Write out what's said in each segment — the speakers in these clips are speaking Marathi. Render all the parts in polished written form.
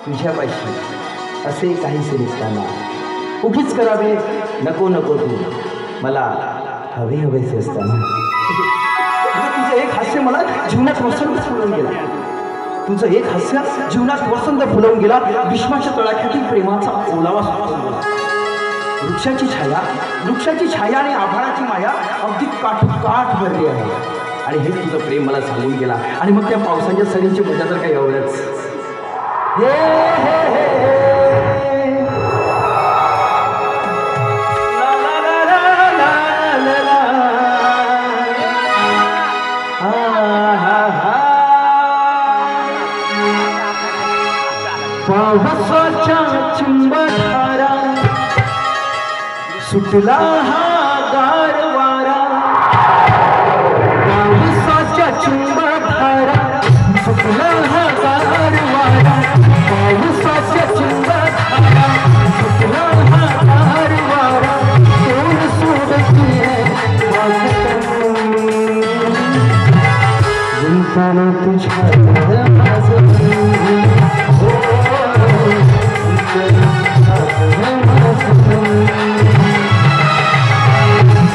तुझ्यापाशी असे काहीसे निघताना उगीच करावे नको नको तू मला हवे हवेसे असताना. तुझं एक हास्य मला जीवनात वसंत फुलवून गेला. तुझं एक हास्य जीवनात वसंत फुलवून गेला. भीष्माच्या तळाख्यातील प्रेमाचा ओलावा सुटून गेला. वृक्षाची छाया आणि आभाळाची माया अगदी काठ भरली आहे. आणि हे तुझं प्रेम मला सांगून गेला. आणि मग त्या पावसाच्या सरींची मजा तर काही एवढंच. हे हे हे पावसाच्या चिंबधारा सुटला हा गार वारा. पावसाच्या चिंबधारा सुटला हा गार वारा. पावसाच्या चिंबधारा सुटला हा गार वारा. कोण सोडते गुंताना तुझ्या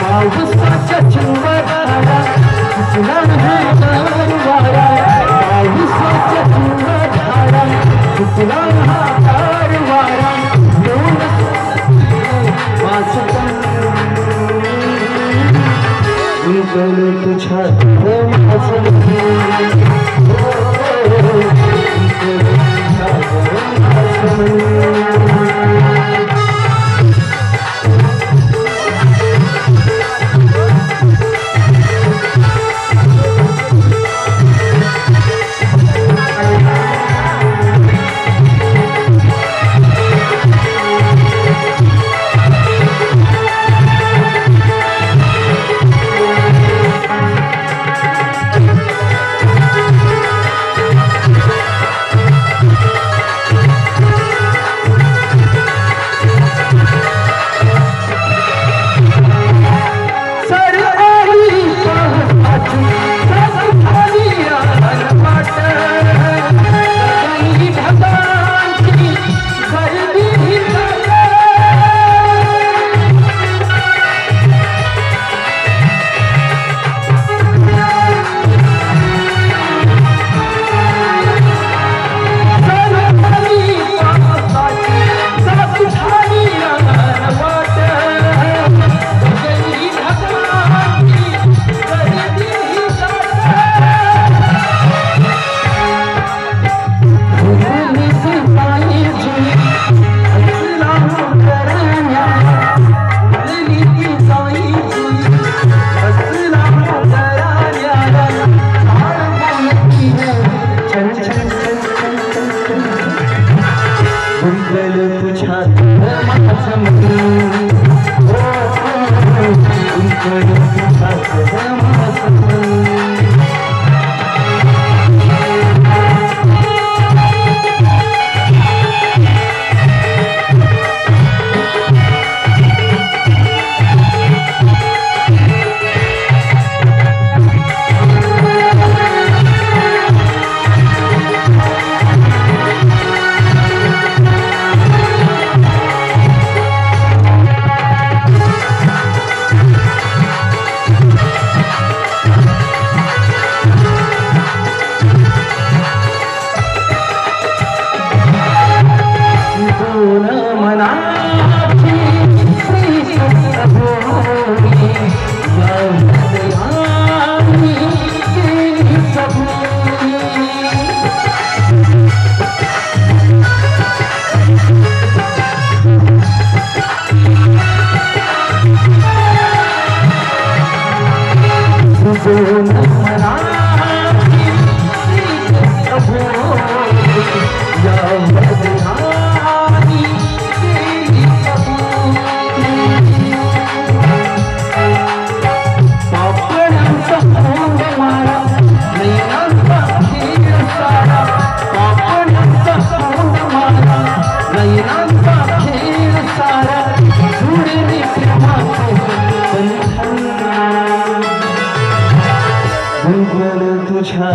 पावसाच्या चिंबधारा सुटला हा गार वारा. पावसाच्या चिंबधारा सुटला हा गार वारा. गुंतलं तुझ्यात तुझ्या